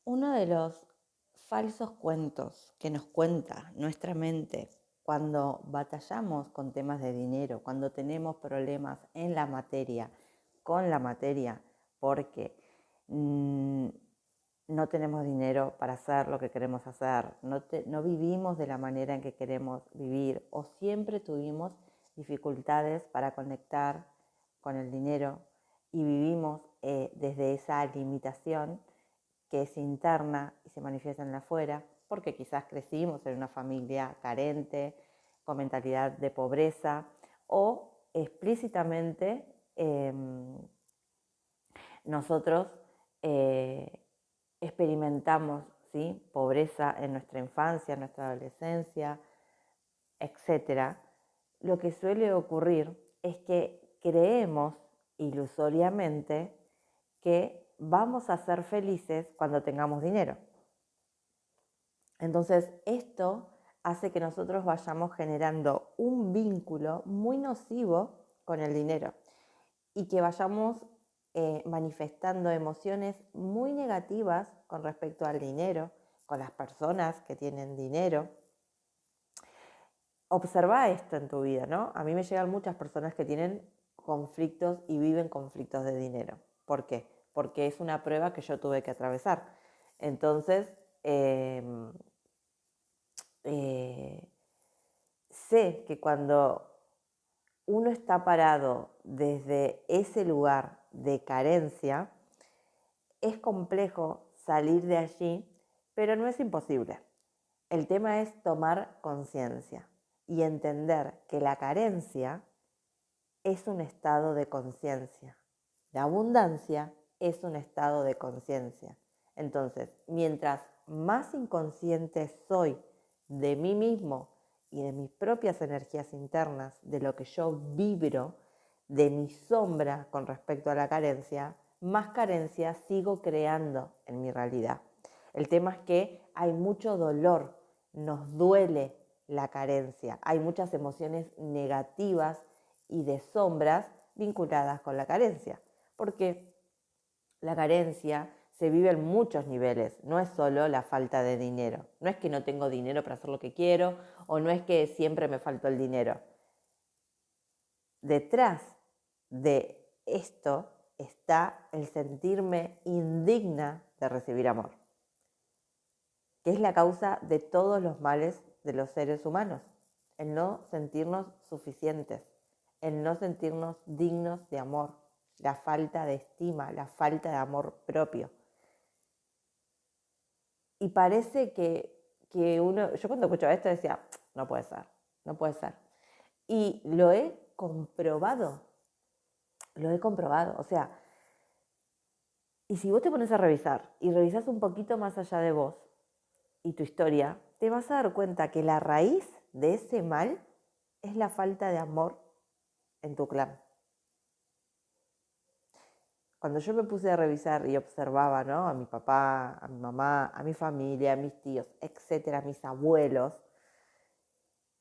Uno de los falsos cuentos que nos cuenta nuestra mente cuando batallamos con temas de dinero, cuando tenemos problemas en la materia, con la materia, porque no tenemos dinero para hacer lo que queremos hacer, no vivimos de la manera en que queremos vivir o siempre tuvimos dificultades para conectar con el dinero y vivimos desde esa limitación que es interna y se manifiesta en la afuera, porque quizás crecimos en una familia carente, con mentalidad de pobreza, o explícitamente nosotros experimentamos, ¿sí?, pobreza en nuestra infancia, en nuestra adolescencia, etcétera. Lo que suele ocurrir es que creemos ilusoriamente que vamos a ser felices cuando tengamos dinero. Entonces, esto hace que nosotros vayamos generando un vínculo muy nocivo con el dinero y que vayamos manifestando emociones muy negativas con respecto al dinero, con las personas que tienen dinero. Observa esto en tu vida, ¿no? A mí me llegan muchas personas que tienen conflictos y viven conflictos de dinero. ¿Por qué? Porque es una prueba que yo tuve que atravesar. Entonces, sé que cuando uno está parado desde ese lugar de carencia, es complejo salir de allí, pero no es imposible. El tema es tomar conciencia y entender que la carencia es un estado de conciencia. La abundancia es un estado de conciencia. Entonces, mientras más inconsciente soy de mí mismo y de mis propias energías internas, de lo que yo vibro, de mi sombra con respecto a la carencia, más carencia sigo creando en mi realidad. El tema es que hay mucho dolor, nos duele la carencia, hay muchas emociones negativas y de sombras vinculadas con la carencia, porque la carencia se vive en muchos niveles, no es solo la falta de dinero, no es que no tengo dinero para hacer lo que quiero o no es que siempre me faltó el dinero. Detrás de esto está el sentirme indigna de recibir amor, que es la causa de todos los males de los seres humanos, el no sentirnos suficientes, el no sentirnos dignos de amor, la falta de estima, la falta de amor propio. Y parece que uno, yo cuando escucho esto decía, no puede ser, no puede ser. Y lo he comprobado, o sea, y si vos te pones a revisar y revisás un poquito más allá de vos y tu historia, te vas a dar cuenta que la raíz de ese mal es la falta de amor en tu clan. Cuando yo me puse a revisar y observaba, ¿no?, a mi papá, a mi mamá, a mi familia, a mis tíos, etcétera, a mis abuelos,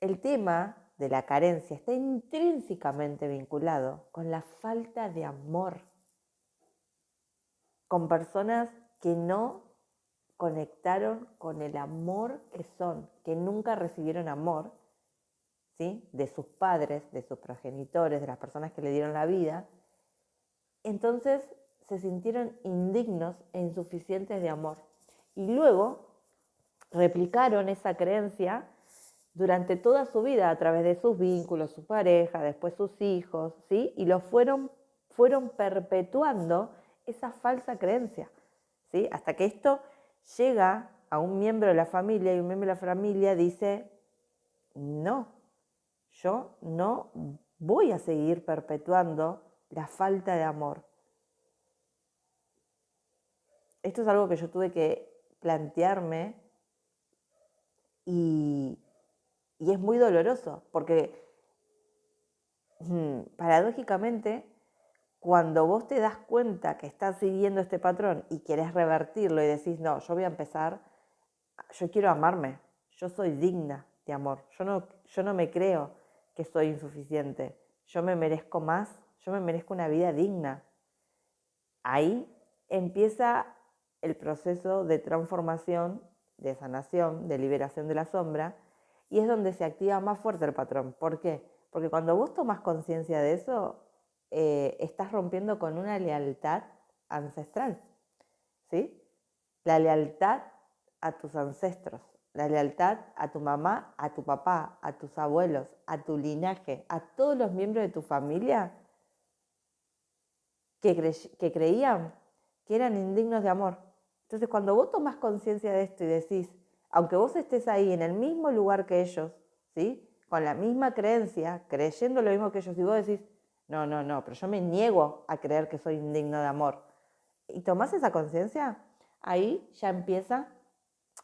el tema de la carencia está intrínsecamente vinculado con la falta de amor, con personas que no conectaron con el amor que son, que nunca recibieron amor, ¿sí?, de sus padres, de sus progenitores, de las personas que le dieron la vida. Entonces se sintieron indignos e insuficientes de amor. Y luego replicaron esa creencia durante toda su vida a través de sus vínculos, su pareja, después sus hijos, ¿sí? Y fueron perpetuando esa falsa creencia, ¿sí? Hasta que esto llega a un miembro de la familia y un miembro de la familia dice, no, yo no voy a seguir perpetuando la falta de amor. Esto es algo que yo tuve que plantearme y es muy doloroso, porque paradójicamente, cuando vos te das cuenta que estás siguiendo este patrón y querés revertirlo y decís, no, yo voy a empezar, yo quiero amarme, yo soy digna de amor, yo no me creo que soy insuficiente, yo me merezco más, yo me merezco una vida digna. Ahí empieza el proceso de transformación, de sanación, de liberación de la sombra, y es donde se activa más fuerte el patrón. ¿Por qué? Porque cuando vos tomás conciencia de eso, estás rompiendo con una lealtad ancestral, ¿sí? La lealtad a tus ancestros, la lealtad a tu mamá, a tu papá, a tus abuelos, a tu linaje, a todos los miembros de tu familia que creían que eran indignos de amor. Entonces, cuando vos tomás conciencia de esto y decís, aunque vos estés ahí en el mismo lugar que ellos, ¿sí? Con la misma creencia, creyendo lo mismo que ellos, y vos decís, no, pero yo me niego a creer que soy indigno de amor. Y tomás esa conciencia, ahí ya empieza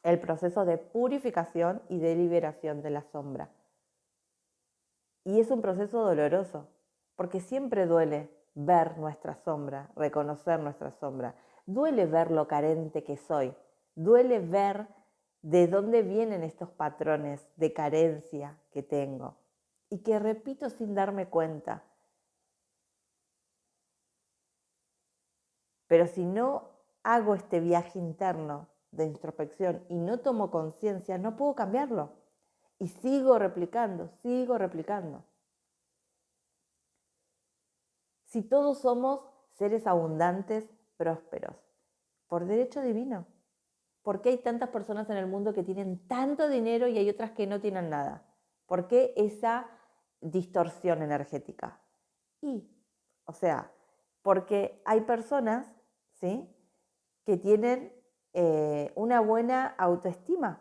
el proceso de purificación y de liberación de la sombra. Y es un proceso doloroso, porque siempre duele ver nuestra sombra, reconocer nuestra sombra. Duele ver lo carente que soy. Duele ver de dónde vienen estos patrones de carencia que tengo y que repito sin darme cuenta. Pero si no hago este viaje interno de introspección y no tomo conciencia, no puedo cambiarlo. Y sigo replicando, sigo replicando. Si todos somos seres abundantes, prósperos, por derecho divino, ¿por qué hay tantas personas en el mundo que tienen tanto dinero y hay otras que no tienen nada? ¿Por qué esa distorsión energética? O sea, porque hay personas, ¿sí?, que tienen una buena autoestima.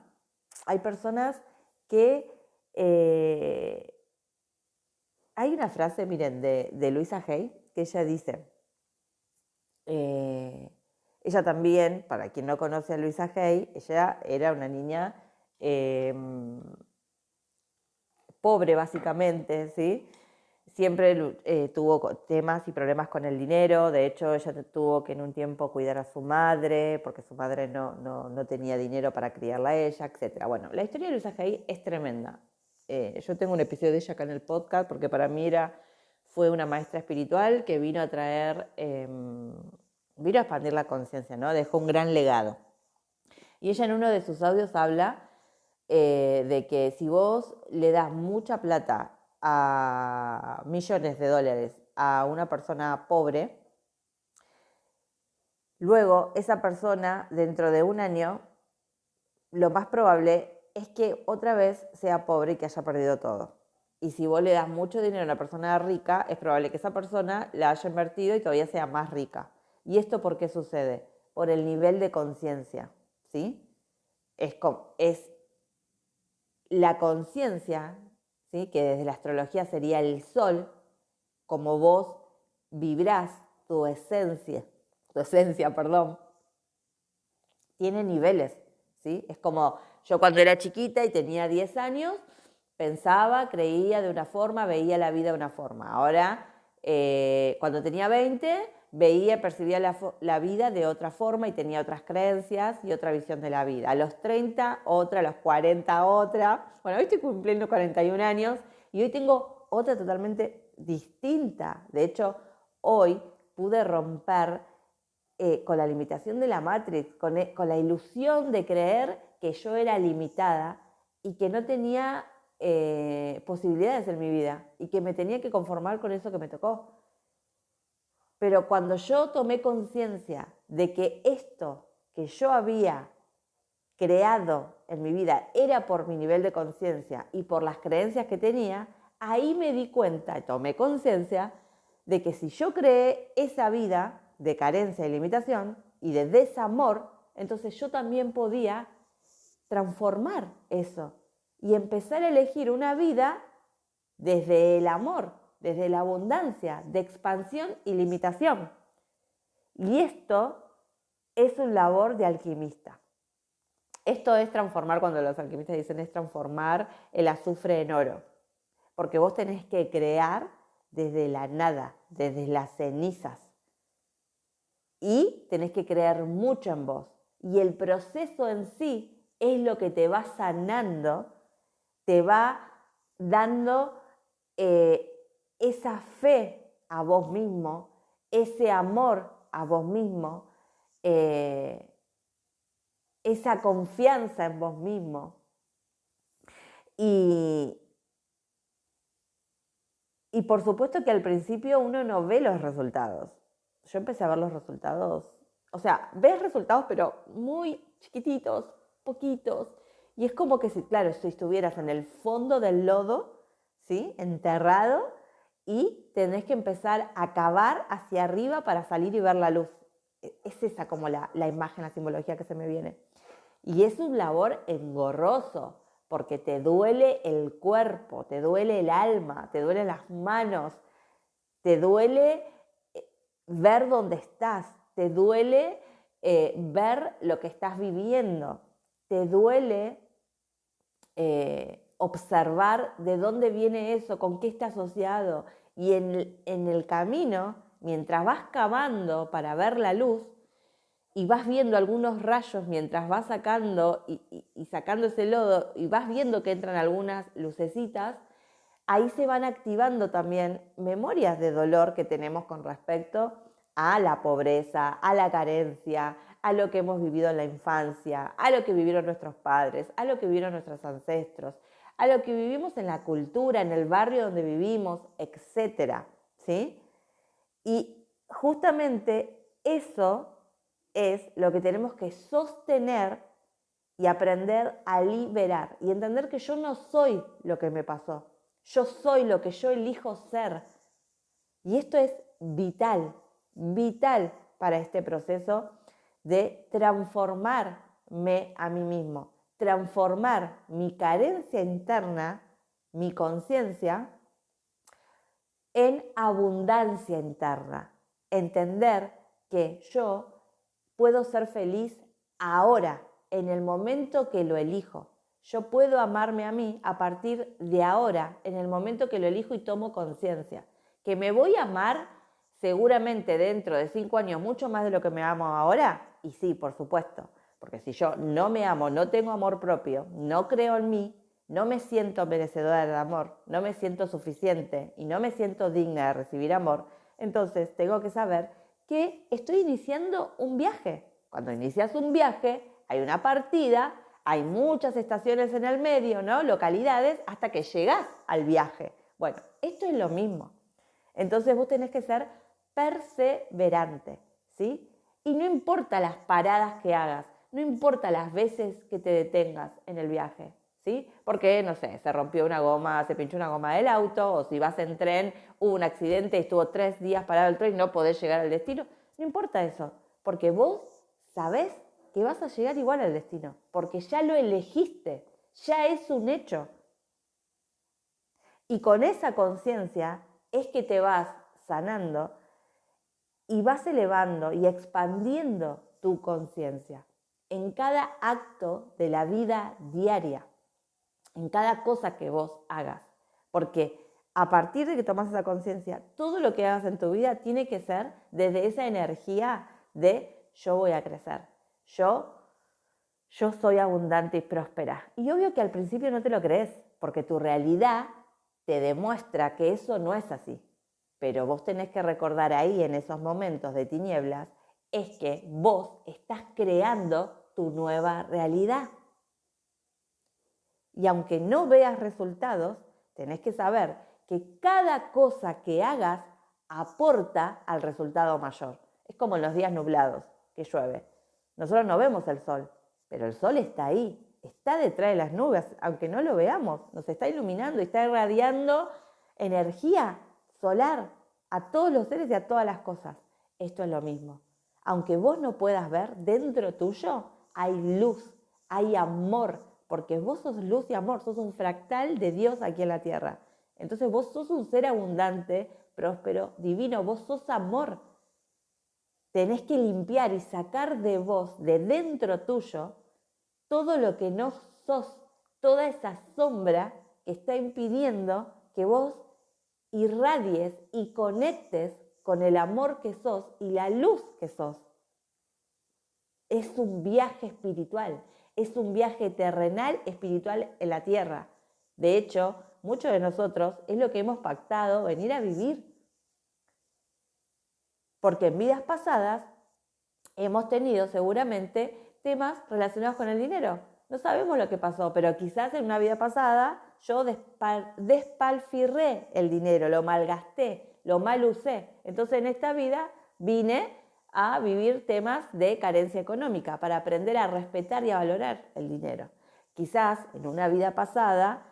Hay personas que... hay una frase, miren, de Louisa Hay, que ella dice, ella también, para quien no conoce a Louisa Hay, ella era una niña pobre básicamente, ¿sí? Siempre tuvo temas y problemas con el dinero. De hecho, ella tuvo que en un tiempo cuidar a su madre, porque su madre no tenía dinero para criarla a ella, etc. Bueno, la historia de Louisa Hay es tremenda. Yo tengo un episodio de ella acá en el podcast, porque para mí fue una maestra espiritual que vino a traer, vino a expandir la conciencia, ¿no? Dejó un gran legado. Y ella en uno de sus audios habla de que si vos le das mucha plata a millones de dólares a una persona pobre, luego esa persona dentro de un año, lo más probable es que otra vez sea pobre y que haya perdido todo. Y si vos le das mucho dinero a una persona rica, es probable que esa persona la haya invertido y todavía sea más rica. ¿Y esto por qué sucede? Por el nivel de conciencia, ¿sí? Es la conciencia, ¿sí?, que desde la astrología sería el sol, como vos vibrás tu esencia, tiene niveles, ¿sí? Es como yo cuando era chiquita y tenía 10 años, pensaba, creía de una forma, veía la vida de una forma. Ahora, cuando tenía 20, veía, percibía la vida de otra forma y tenía otras creencias y otra visión de la vida. A los 30, otra, a los 40, otra. Bueno, hoy estoy cumpliendo 41 años y hoy tengo otra totalmente distinta. De hecho, hoy pude romper con la limitación de la Matrix, con la ilusión de creer que yo era limitada y que no tenía posibilidades en mi vida y que me tenía que conformar con eso que me tocó. Pero cuando yo tomé conciencia de que esto que yo había creado en mi vida era por mi nivel de conciencia y por las creencias que tenía, ahí me di cuenta, tomé conciencia de que si yo creé esa vida de carencia y limitación y de desamor, entonces yo también podía transformar eso y empezar a elegir una vida desde el amor, desde la abundancia, de expansión y limitación. Y esto es un labor de alquimista. Esto es transformar, cuando los alquimistas dicen, es transformar el azufre en oro. Porque vos tenés que crear desde la nada, desde las cenizas. Y tenés que creer mucho en vos. Y el proceso en sí es lo que te va sanando, te va dando esa fe a vos mismo, ese amor a vos mismo, esa confianza en vos mismo. Y por supuesto que al principio uno no ve los resultados. Yo empecé a ver los resultados, o sea, ves resultados pero muy chiquititos, poquitos. Y es como que si, claro, si estuvieras en el fondo del lodo, ¿sí? Enterrado, y tenés que empezar a cavar hacia arriba para salir y ver la luz. Es esa como la imagen, la simbología que se me viene. Y es un labor engorroso, porque te duele el cuerpo, te duele el alma, te duelen las manos, te duele ver dónde estás, te duele ver lo que estás viviendo, te duele observar de dónde viene eso, con qué está asociado. Y en el camino, mientras vas cavando para ver la luz, y vas viendo algunos rayos mientras vas sacando y sacando ese lodo, y vas viendo que entran algunas lucecitas, ahí se van activando también memorias de dolor que tenemos con respecto a la pobreza, a la carencia, a lo que hemos vivido en la infancia, a lo que vivieron nuestros padres, a lo que vivieron nuestros ancestros, a lo que vivimos en la cultura, en el barrio donde vivimos, etc. ¿Sí? Y justamente eso es lo que tenemos que sostener y aprender a liberar y entender que yo no soy lo que me pasó, yo soy lo que yo elijo ser. Y esto es vital, vital para este proceso de transformarme a mí mismo, transformar mi carencia interna, mi conciencia, en abundancia interna. Entender que yo puedo ser feliz ahora, en el momento que lo elijo. Yo puedo amarme a mí a partir de ahora, en el momento que lo elijo y tomo conciencia. Que me voy a amar seguramente dentro de 5 años mucho más de lo que me amo ahora. Y sí, por supuesto, porque si yo no me amo, no tengo amor propio, no creo en mí, no me siento merecedora del amor, no me siento suficiente y no me siento digna de recibir amor, entonces tengo que saber que estoy iniciando un viaje. Cuando inicias un viaje, hay una partida, hay muchas estaciones en el medio, ¿no? Localidades, hasta que llegas al viaje. Bueno, esto es lo mismo. Entonces vos tenés que ser perseverante, ¿sí? Y no importa las paradas que hagas, no importa las veces que te detengas en el viaje, ¿sí? Porque, no sé, se rompió una goma, se pinchó una goma del auto, o si vas en tren, hubo un accidente y estuvo 3 días parado el tren y no podés llegar al destino. No importa eso, porque vos sabés que vas a llegar igual al destino, porque ya lo elegiste, ya es un hecho. Y con esa conciencia es que te vas sanando y vas elevando y expandiendo tu conciencia en cada acto de la vida diaria, en cada cosa que vos hagas. Porque a partir de que tomas esa conciencia, todo lo que hagas en tu vida tiene que ser desde esa energía de yo voy a crecer, yo soy abundante y próspera. Y obvio que al principio no te lo crees, porque tu realidad te demuestra que eso no es así. Pero vos tenés que recordar ahí, en esos momentos de tinieblas, es que vos estás creando tu nueva realidad. Y aunque no veas resultados, tenés que saber que cada cosa que hagas aporta al resultado mayor. Es como en los días nublados, que llueve. Nosotros no vemos el sol, pero el sol está ahí, está detrás de las nubes, aunque no lo veamos, nos está iluminando y está irradiando energía solar a todos los seres y a todas las cosas. Esto es lo mismo. Aunque vos no puedas ver, dentro tuyo hay luz, hay amor, porque vos sos luz y amor, sos un fractal de Dios aquí en la tierra. Entonces vos sos un ser abundante, próspero, divino, vos sos amor. Tenés que limpiar y sacar de vos, de dentro tuyo, todo lo que no sos, toda esa sombra que está impidiendo que vos irradies y conectes con el amor que sos y la luz que sos. Es un viaje espiritual, es un viaje terrenal espiritual en la tierra. De hecho, muchos de nosotros es lo que hemos pactado venir a vivir. Porque en vidas pasadas hemos tenido seguramente temas relacionados con el dinero. No sabemos lo que pasó, pero quizás en una vida pasada yo despalfirré el dinero, lo malgasté, lo mal usé. Entonces en esta vida vine a vivir temas de carencia económica para aprender a respetar y a valorar el dinero. Quizás en una vida pasada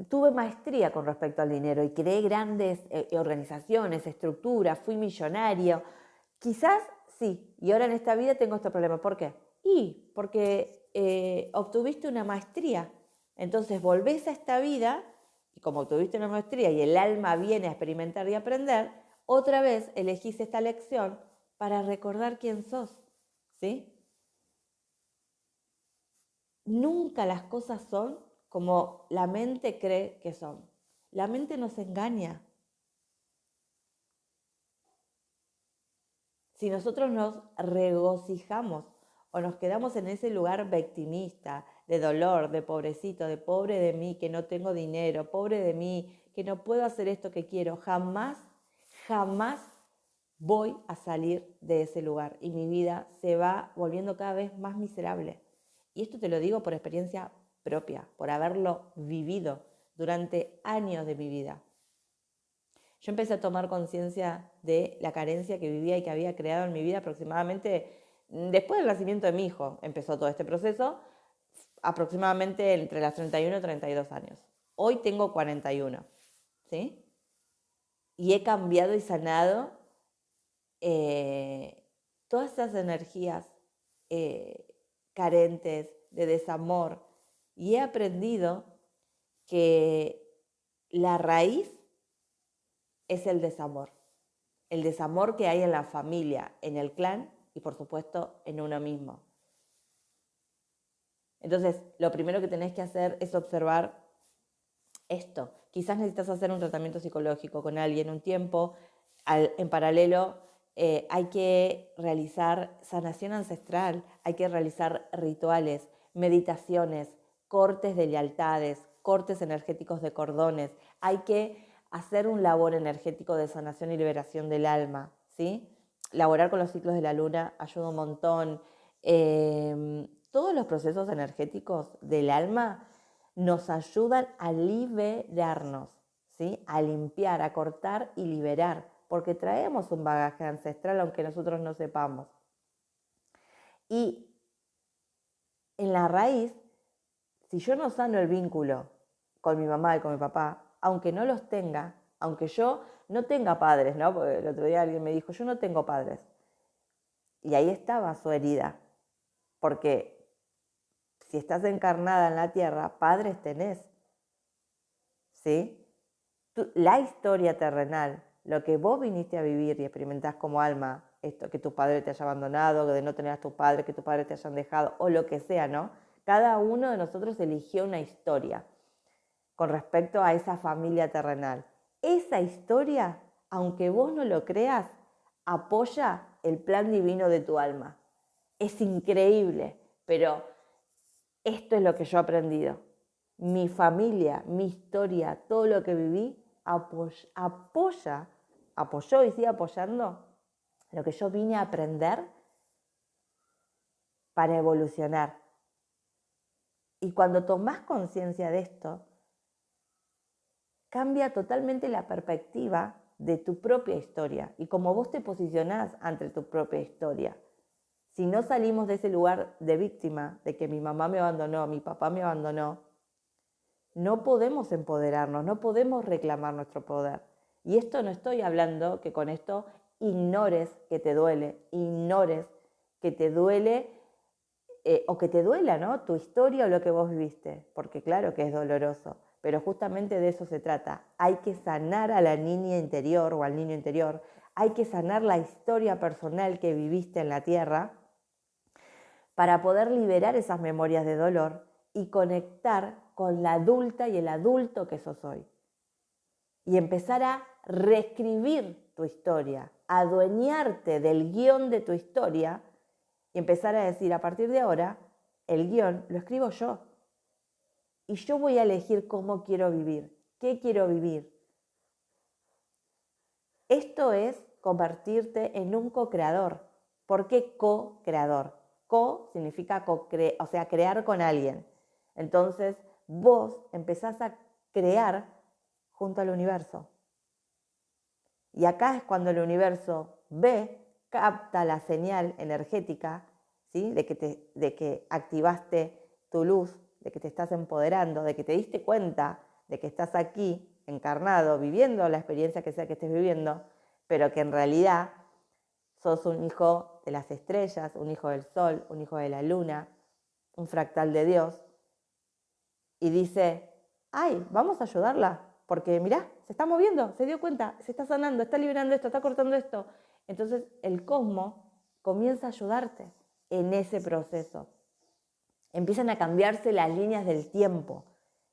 tuve maestría con respecto al dinero y creé grandes organizaciones, estructuras, fui millonario. Quizás sí, y ahora en esta vida tengo este problema. ¿Por qué? Porque obtuviste una maestría. Entonces volvés a esta vida, y como obtuviste una maestría y el alma viene a experimentar y aprender, otra vez elegís esta lección para recordar quién sos, ¿sí? Nunca las cosas son como la mente cree que son. La mente nos engaña. Si nosotros nos regocijamos o nos quedamos en ese lugar victimista, de dolor, de pobrecito, de pobre de mí, que no tengo dinero, pobre de mí, que no puedo hacer esto que quiero, jamás, jamás voy a salir de ese lugar y mi vida se va volviendo cada vez más miserable. Y esto te lo digo por experiencia propia, por haberlo vivido durante años de mi vida. Yo empecé a tomar conciencia de la carencia que vivía y que había creado en mi vida aproximadamente después del nacimiento de mi hijo. Empezó todo este proceso aproximadamente entre las 31 y 32 años. Hoy tengo 41, ¿sí? Y he cambiado y sanado todas esas energías carentes, de desamor, y he aprendido que la raíz es el desamor que hay en la familia, en el clan y por supuesto en uno mismo. Entonces, lo primero que tenés que hacer es observar esto. Quizás necesitas hacer un tratamiento psicológico con alguien un tiempo. En paralelo, hay que realizar sanación ancestral, hay que realizar rituales, meditaciones, cortes de lealtades, cortes energéticos de cordones. Hay que hacer un labor energético de sanación y liberación del alma, ¿sí? Laborar con los ciclos de la luna ayuda un montón. Todos los procesos energéticos del alma nos ayudan a liberarnos, ¿sí? A limpiar, a cortar y liberar, porque traemos un bagaje ancestral aunque nosotros no sepamos. Y en la raíz, si yo no sano el vínculo con mi mamá y con mi papá, aunque no los tenga, aunque yo no tenga padres, ¿no? Porque el otro día alguien me dijo, yo no tengo padres. Y ahí estaba su herida, porque si estás encarnada en la tierra, padres tenés, ¿sí? La historia terrenal, lo que vos viniste a vivir y experimentás como alma, esto, que tu padre te haya abandonado, de no tener a tu padre, que tu padre te hayan dejado, o lo que sea, ¿no? Cada uno de nosotros eligió una historia con respecto a esa familia terrenal. Esa historia, aunque vos no lo creas, apoya el plan divino de tu alma. Es increíble, pero esto es lo que yo he aprendido. Mi familia, mi historia, todo lo que viví, apoyó y sigue apoyando lo que yo vine a aprender para evolucionar. Y cuando tomás conciencia de esto, cambia totalmente la perspectiva de tu propia historia y cómo vos te posicionás ante tu propia historia. Si no salimos de ese lugar de víctima, de que mi mamá me abandonó, mi papá me abandonó, no podemos empoderarnos, no podemos reclamar nuestro poder. Y esto no estoy hablando que con esto ignores que te duele, ignores que te duele o que te duela, ¿no? Tu historia o lo que vos viviste, porque claro que es doloroso, pero justamente de eso se trata. Hay que sanar a la niña interior o al niño interior, hay que sanar la historia personal que viviste en la tierra para poder liberar esas memorias de dolor y conectar con la adulta y el adulto que sos hoy. Y empezar a reescribir tu historia, a adueñarte del guión de tu historia y empezar a decir, a partir de ahora, el guión lo escribo yo. Y yo voy a elegir cómo quiero vivir, qué quiero vivir. Esto es convertirte en un co-creador. ¿Por qué co-creador? Co significa crear con alguien. Entonces, vos empezás a crear junto al universo. Y acá es cuando el universo ve, capta la señal energética, ¿sí? de que activaste tu luz, de que te estás empoderando, de que te diste cuenta de que estás aquí, encarnado, viviendo la experiencia que sea que estés viviendo, pero que en realidad sos un hijo de las estrellas, un hijo del sol, un hijo de la luna, un fractal de Dios. Y dice, ay, vamos a ayudarla, porque mirá, se está moviendo, se dio cuenta, se está sanando, está liberando esto, está cortando esto. Entonces el cosmos comienza a ayudarte en ese proceso. Empiezan a cambiarse las líneas del tiempo.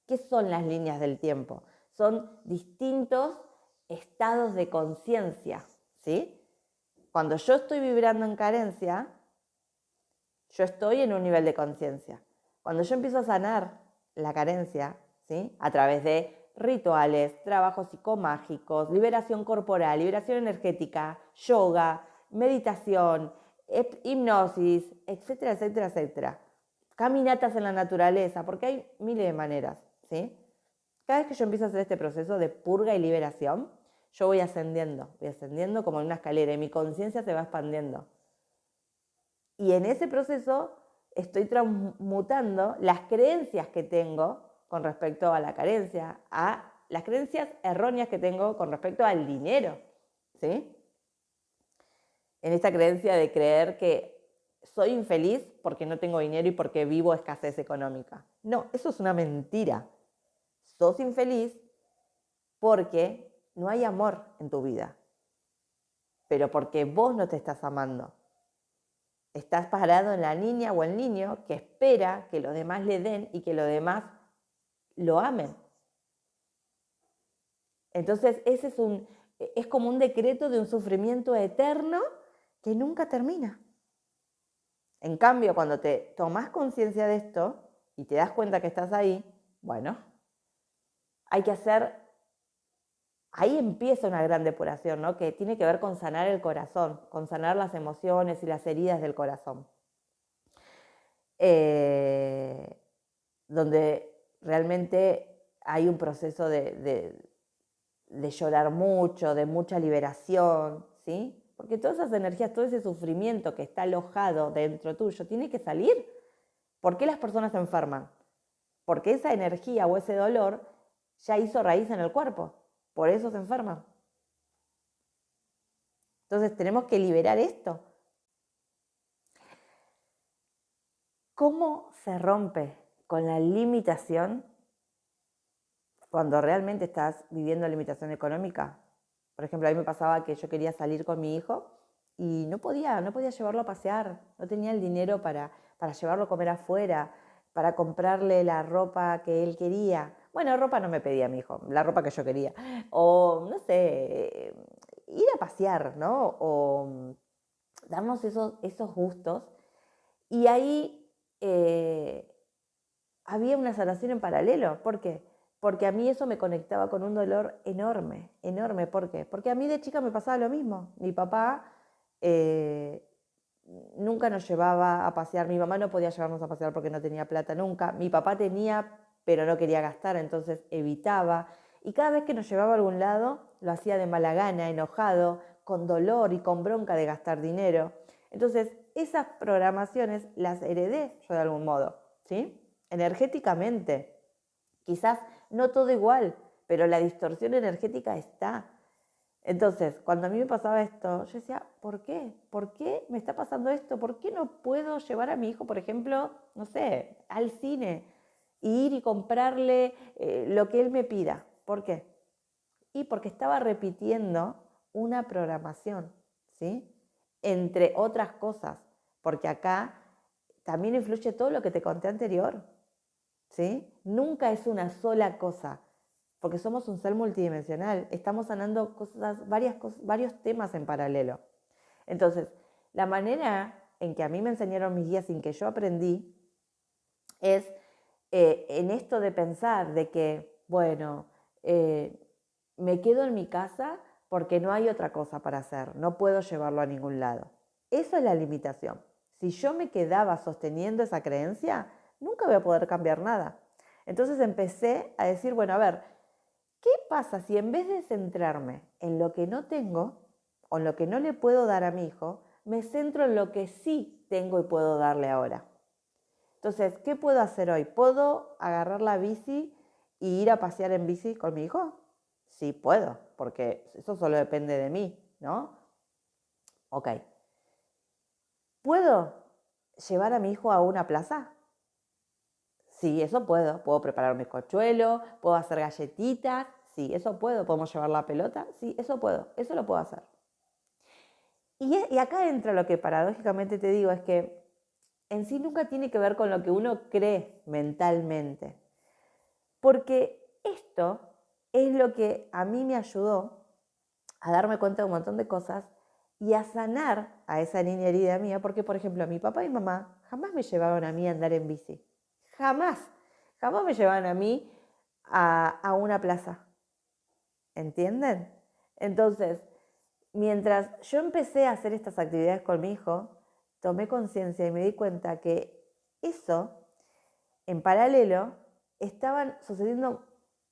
¿Qué son las líneas del tiempo? Son distintos estados de conciencia, ¿sí? Cuando yo estoy vibrando en carencia, yo estoy en un nivel de conciencia. Cuando yo empiezo a sanar la carencia, ¿sí? A través de rituales, trabajos psicomágicos, liberación corporal, liberación energética, yoga, meditación, hipnosis, etcétera, etcétera, etcétera. Caminatas en la naturaleza, porque hay miles de maneras, ¿sí? Cada vez que yo empiezo a hacer este proceso de purga y liberación, yo voy ascendiendo como en una escalera y mi conciencia se va expandiendo. Y en ese proceso estoy transmutando las creencias que tengo con respecto a la carencia, a las creencias erróneas que tengo con respecto al dinero, ¿sí? En esta creencia de creer que soy infeliz porque no tengo dinero y porque vivo escasez económica. No, eso es una mentira. Sos infeliz porque no hay amor en tu vida, pero porque vos no te estás amando. Estás parado en la niña o el niño que espera que los demás le den y que los demás lo amen. Entonces, es como un decreto de un sufrimiento eterno que nunca termina. En cambio, cuando te tomas conciencia de esto y te das cuenta que estás ahí, bueno, ahí empieza una gran depuración, ¿no? Que tiene que ver con sanar el corazón, con sanar las emociones y las heridas del corazón. Donde realmente hay un proceso de llorar mucho, de mucha liberación, ¿sí? Porque todas esas energías, todo ese sufrimiento que está alojado dentro tuyo, tiene que salir. ¿Por qué las personas se enferman? Porque esa energía o ese dolor ya hizo raíz en el cuerpo. Por eso se enferman. Entonces tenemos que liberar esto. ¿Cómo se rompe con la limitación cuando realmente estás viviendo limitación económica? Por ejemplo, a mí me pasaba que yo quería salir con mi hijo y no podía llevarlo a pasear, no tenía el dinero para llevarlo a comer afuera, para comprarle la ropa que él quería. Bueno, ropa no me pedía mi hijo, la ropa que yo quería. O, no sé, ir a pasear, ¿no? O darnos esos gustos. Y ahí había una sanación en paralelo. ¿Por qué? Porque a mí eso me conectaba con un dolor enorme, enorme. ¿Por qué? Porque a mí de chica me pasaba lo mismo. Mi papá nunca nos llevaba a pasear. Mi mamá no podía llevarnos a pasear porque no tenía plata nunca. Mi papá tenía, pero no quería gastar, entonces evitaba. Y cada vez que nos llevaba a algún lado, lo hacía de mala gana, enojado, con dolor y con bronca de gastar dinero. Entonces, esas programaciones las heredé yo de algún modo, ¿sí? Energéticamente. Quizás no todo igual, pero la distorsión energética está. Entonces, cuando a mí me pasaba esto, yo decía, ¿por qué? ¿Por qué me está pasando esto? ¿Por qué no puedo llevar a mi hijo, por ejemplo, no sé, al cine e ir y comprarle lo que él me pida? ¿Por qué? Y porque estaba repitiendo una programación, ¿sí? Entre otras cosas, porque acá también influye todo lo que te conté anterior, ¿sí? Nunca es una sola cosa, porque somos un ser multidimensional, estamos sanando varios temas en paralelo. Entonces, la manera en que a mí me enseñaron mis guías, sin que yo aprendí, es en esto de pensar de que, bueno, me quedo en mi casa porque no hay otra cosa para hacer, no puedo llevarlo a ningún lado. Eso es la limitación. Si yo me quedaba sosteniendo esa creencia, nunca voy a poder cambiar nada. Entonces empecé a decir, bueno, a ver, ¿qué pasa si en vez de centrarme en lo que no tengo o en lo que no le puedo dar a mi hijo, me centro en lo que sí tengo y puedo darle ahora? Entonces, ¿qué puedo hacer hoy? ¿Puedo agarrar la bici y ir a pasear en bici con mi hijo? Sí, puedo, porque eso solo depende de mí, ¿no? Ok. ¿Puedo llevar a mi hijo a una plaza? Sí, eso puedo. Puedo preparar mi bizcochuelo, puedo hacer galletitas. Sí, eso puedo. ¿Podemos llevar la pelota? Sí, eso puedo. Eso lo puedo hacer. Y acá entra lo que paradójicamente te digo, es que en sí nunca tiene que ver con lo que uno cree mentalmente. Porque esto es lo que a mí me ayudó a darme cuenta de un montón de cosas y a sanar a esa niña herida mía, porque por ejemplo mi papá y mamá jamás me llevaban a mí a andar en bici. Jamás. Jamás me llevaban a mí a una plaza. ¿Entienden? Entonces, mientras yo empecé a hacer estas actividades con mi hijo, tomé conciencia y me di cuenta que eso, en paralelo, estaban sucediendo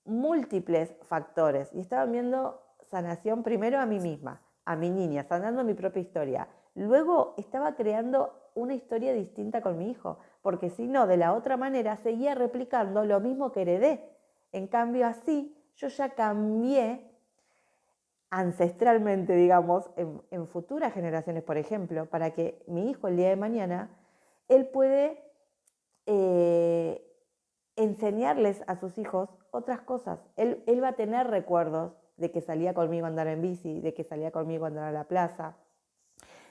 múltiples factores y estaban viendo sanación primero a mí misma, a mi niña, sanando mi propia historia. Luego estaba creando una historia distinta con mi hijo, porque si no, de la otra manera seguía replicando lo mismo que heredé. En cambio, así yo ya cambié ancestralmente, digamos, en futuras generaciones, por ejemplo, para que mi hijo el día de mañana, él puede enseñarles a sus hijos otras cosas. Él va a tener recuerdos de que salía conmigo a andar en bici, de que salía conmigo a andar a la plaza,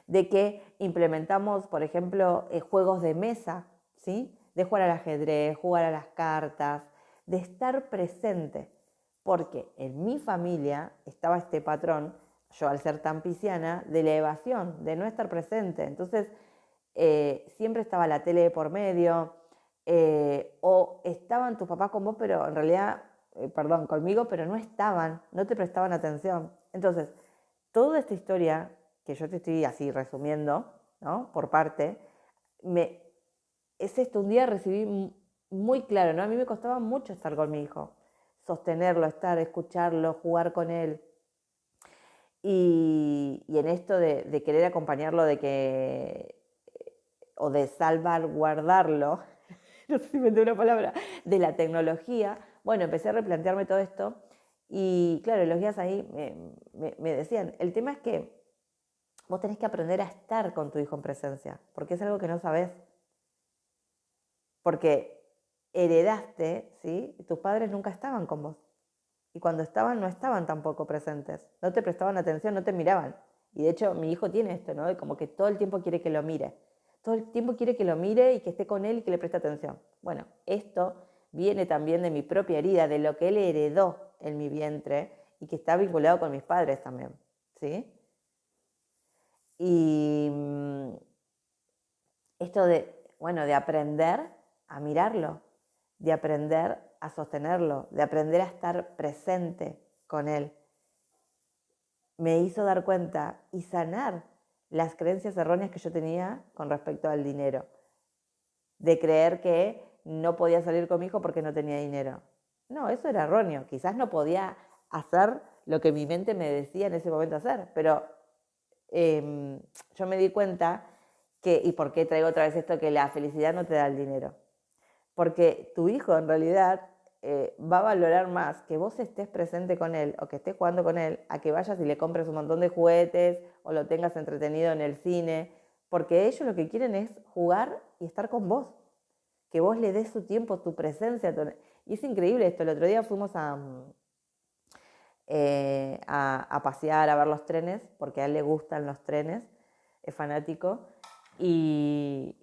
de que implementamos, por ejemplo, juegos de mesa, ¿sí? De jugar al ajedrez, jugar a las cartas, de estar presente. Porque en mi familia estaba este patrón, yo al ser tan pisciana, de la evasión, de no estar presente. Entonces, siempre estaba la tele de por medio, o estaban tus papás con vos, pero en realidad, perdón, conmigo, pero no estaban, no te prestaban atención. Entonces, toda esta historia que yo te estoy así resumiendo, ¿no? Por parte, es esto, un día recibí muy claro, ¿no? A mí me costaba mucho estar con mi hijo, sostenerlo, estar, escucharlo, jugar con él. Y en esto de querer acompañarlo, o de salvaguardarlo, no sé si me entiendo una palabra, de la tecnología, bueno, empecé a replantearme todo esto y claro, los guías ahí me decían, el tema es que vos tenés que aprender a estar con tu hijo en presencia, porque es algo que no sabés. Porque heredaste, ¿sí? Tus padres nunca estaban con vos. Y cuando estaban, no estaban tampoco presentes. No te prestaban atención, no te miraban. Y de hecho, mi hijo tiene esto, ¿no? De como que todo el tiempo quiere que lo mire. Todo el tiempo quiere que lo mire y que esté con él y que le preste atención. Bueno, esto viene también de mi propia herida, de lo que él heredó en mi vientre y que está vinculado con mis padres también, ¿sí? Y esto de aprender a mirarlo, de aprender a sostenerlo, de aprender a estar presente con él, me hizo dar cuenta y sanar las creencias erróneas que yo tenía con respecto al dinero. De creer que no podía salir con mi hijo porque no tenía dinero. No, eso era erróneo. Quizás no podía hacer lo que mi mente me decía en ese momento hacer, pero yo me di cuenta que, ¿y por qué traigo otra vez esto? Que la felicidad no te da el dinero. Porque tu hijo en realidad va a valorar más que vos estés presente con él o que estés jugando con él a que vayas y le compres un montón de juguetes o lo tengas entretenido en el cine, porque ellos lo que quieren es jugar y estar con vos, que vos le des su tiempo, tu presencia. Y es increíble esto, el otro día fuimos a pasear, a ver los trenes, porque a él le gustan los trenes, es fanático, y,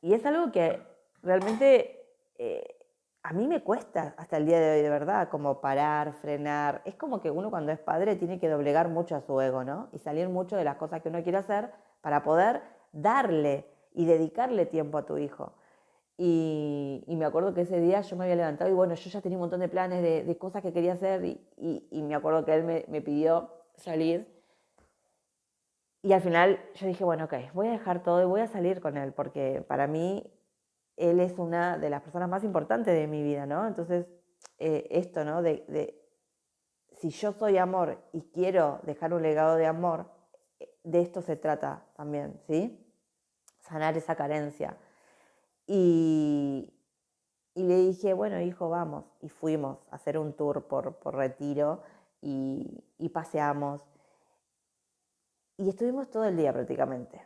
y es algo que realmente a mí me cuesta hasta el día de hoy, de verdad, como parar, frenar. Es como que uno cuando es padre tiene que doblegar mucho a su ego, ¿no? Y salir mucho de las cosas que uno quiere hacer para poder darle y dedicarle tiempo a tu hijo. Y me acuerdo que ese día yo me había levantado y bueno, yo ya tenía un montón de planes de cosas que quería hacer y me acuerdo que él me pidió salir Y al final yo dije, bueno, ok, voy a dejar todo y voy a salir con él, porque para mí él es una de las personas más importantes de mi vida, ¿no? Entonces, esto, ¿no? Si yo soy amor y quiero dejar un legado de amor, de esto se trata también, ¿sí? Sanar esa carencia. Y, y le dije, bueno, hijo, vamos. Y fuimos a hacer un tour por Retiro y paseamos. Y estuvimos todo el día prácticamente.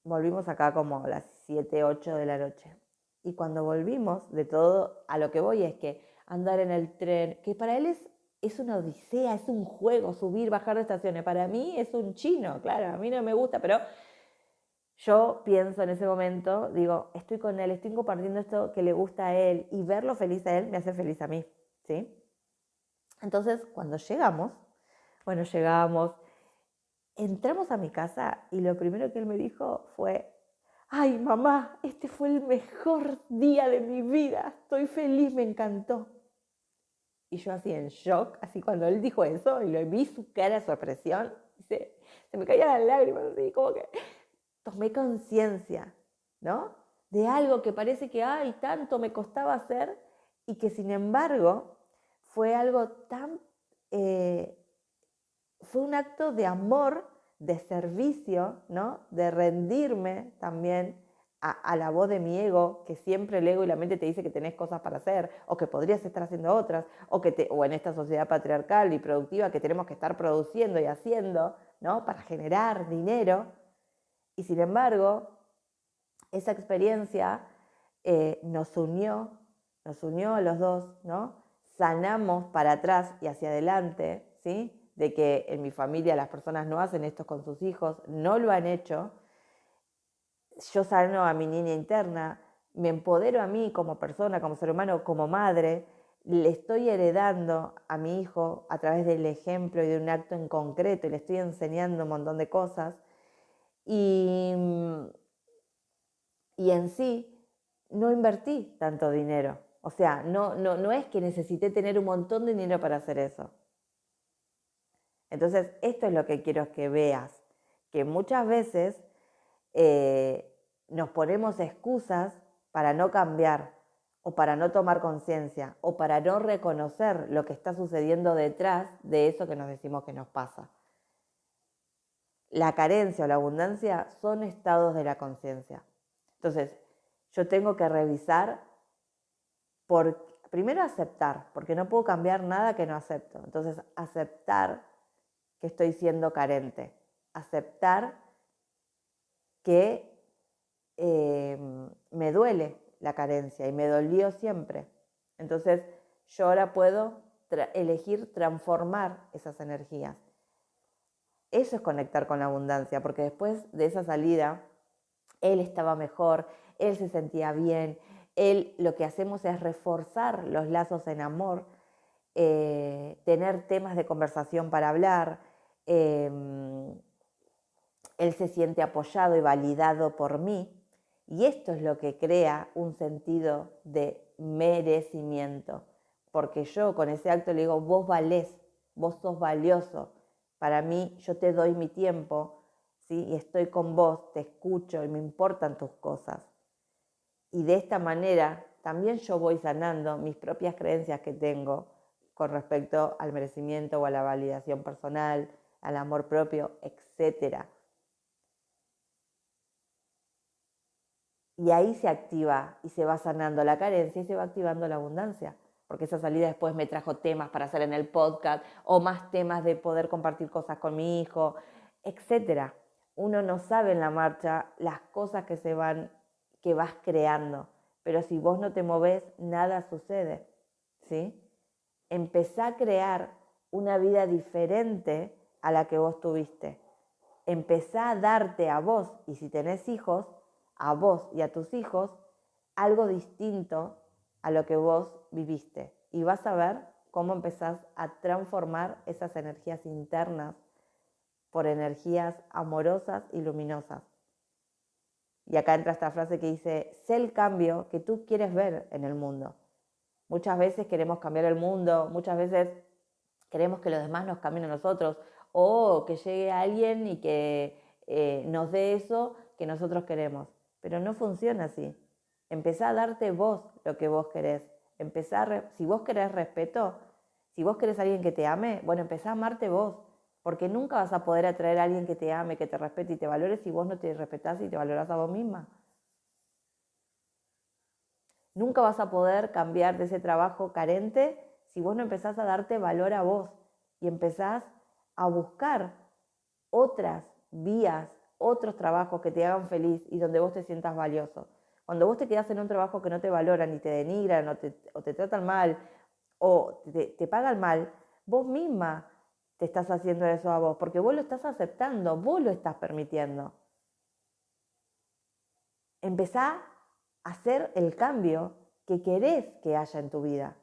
Volvimos acá como a las 7, 8 de la noche. Y cuando volvimos, de todo, a lo que voy es que andar en el tren, que para él es una odisea, es un juego, subir, bajar de estaciones. Para mí es un chino, claro, a mí no me gusta, pero yo pienso en ese momento, digo, estoy con él, estoy compartiendo esto que le gusta a él y verlo feliz a él me hace feliz a mí, ¿sí? Entonces, cuando llegamos, bueno, llegamos, entramos a mi casa y lo primero que él me dijo fue, ay mamá, este fue el mejor día de mi vida, estoy feliz, me encantó. Y yo así en shock, así cuando él dijo eso y lo vi su cara, su expresión, se me caían las lágrimas, así como que tomé conciencia, ¿no? De algo que parece que, ay, tanto me costaba hacer y que sin embargo fue algo tan, fue un acto de amor, de servicio, ¿no? De rendirme también a la voz de mi ego, que siempre el ego y la mente te dice que tenés cosas para hacer, o que podrías estar haciendo otras, o en esta sociedad patriarcal y productiva que tenemos que estar produciendo y haciendo, ¿no? Para generar dinero. Y sin embargo, esa experiencia nos unió a los dos, ¿no? Sanamos para atrás y hacia adelante, ¿sí? De que en mi familia las personas no hacen esto con sus hijos, no lo han hecho. Yo sano a mi niña interna, me empodero a mí como persona, como ser humano, como madre, le estoy heredando a mi hijo a través del ejemplo y de un acto en concreto y le estoy enseñando un montón de cosas. Y, y en sí no invertí tanto dinero. O sea, no es que necesité tener un montón de dinero para hacer eso. Entonces, esto es lo que quiero que veas, que muchas veces nos ponemos excusas para no cambiar o para no tomar conciencia o para no reconocer lo que está sucediendo detrás de eso que nos decimos que nos pasa. La carencia o la abundancia son estados de la conciencia. Entonces, yo tengo que revisar primero aceptar, porque no puedo cambiar nada que no acepto. Entonces, aceptar que estoy siendo carente, aceptar que me duele la carencia y me dolió siempre. Entonces, yo ahora puedo elegir transformar esas energías. Eso es conectar con la abundancia, porque después de esa salida, él estaba mejor, él se sentía bien, lo que hacemos es reforzar los lazos en amor, tener temas de conversación para hablar, él se siente apoyado y validado por mí, y esto es lo que crea un sentido de merecimiento, porque yo con ese acto le digo, vos valés, vos sos valioso, para mí yo te doy mi tiempo, ¿sí? Y estoy con vos, te escucho y me importan tus cosas. Y de esta manera también yo voy sanando mis propias creencias que tengo con respecto al merecimiento o a la validación personal, al amor propio, etc. Y ahí se activa y se va sanando la carencia y se va activando la abundancia. Porque esa salida después me trajo temas para hacer en el podcast o más temas de poder compartir cosas con mi hijo, etc. Uno no sabe en la marcha las cosas que vas creando. Pero si vos no te movés, nada sucede, ¿sí? Empezá a crear una vida diferente a la que vos tuviste. Empezá a darte a vos, y si tenés hijos, a vos y a tus hijos, algo distinto a lo que vos viviste. Y vas a ver cómo empezás a transformar esas energías internas por energías amorosas y luminosas. Y acá entra esta frase que dice, sé el cambio que tú quieres ver en el mundo. Muchas veces queremos cambiar el mundo, muchas veces queremos que los demás nos cambien a nosotros, o que llegue alguien y que nos dé eso que nosotros queremos. Pero no funciona así. Empezá a darte vos lo que vos querés. Si vos querés respeto, si vos querés a alguien que te ame, bueno, empezá a amarte vos. Porque nunca vas a poder atraer a alguien que te ame, que te respete y te valore si vos no te respetás y te valorás a vos misma. Nunca vas a poder cambiar de ese trabajo carente si vos no empezás a darte valor a vos y empezás a buscar otras vías, otros trabajos que te hagan feliz y donde vos te sientas valioso. Cuando vos te quedás en un trabajo que no te valoran y te denigran o te tratan mal o te pagan mal, vos misma te estás haciendo eso a vos, porque vos lo estás aceptando, vos lo estás permitiendo. Empezá a hacer el cambio que querés que haya en tu vida.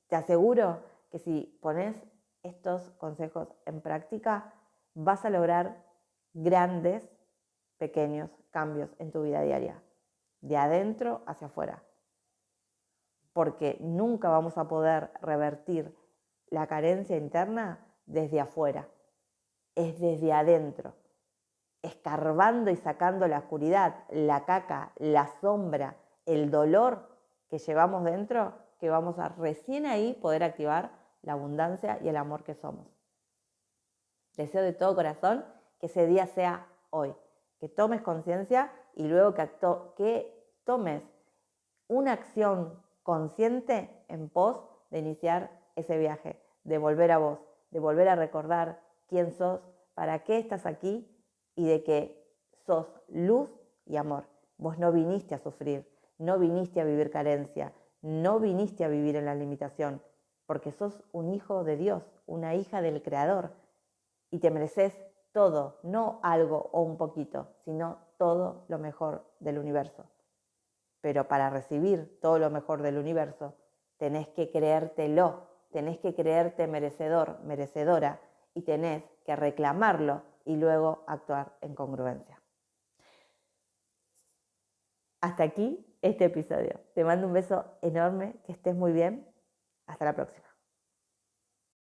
Te aseguro que si pones estos consejos en práctica, vas a lograr grandes, pequeños cambios en tu vida diaria, de adentro hacia afuera. Porque nunca vamos a poder revertir la carencia interna desde afuera, es desde adentro, escarbando y sacando la oscuridad, la caca, la sombra, el dolor que llevamos dentro, que vamos a recién ahí poder activar la abundancia y el amor que somos. Deseo de todo corazón que ese día sea hoy, que tomes conciencia y luego que tomes una acción consciente en pos de iniciar ese viaje, de volver a vos, de volver a recordar quién sos, para qué estás aquí y de que sos luz y amor. Vos no viniste a sufrir, no viniste a vivir carencia, no viniste a vivir en la limitación, porque sos un hijo de Dios, una hija del Creador y te mereces todo, no algo o un poquito, sino todo lo mejor del universo. Pero para recibir todo lo mejor del universo, tenés que creértelo, tenés que creerte merecedor, merecedora, y tenés que reclamarlo y luego actuar en congruencia. Hasta aquí este episodio. Te mando un beso enorme, que estés muy bien. Hasta la próxima.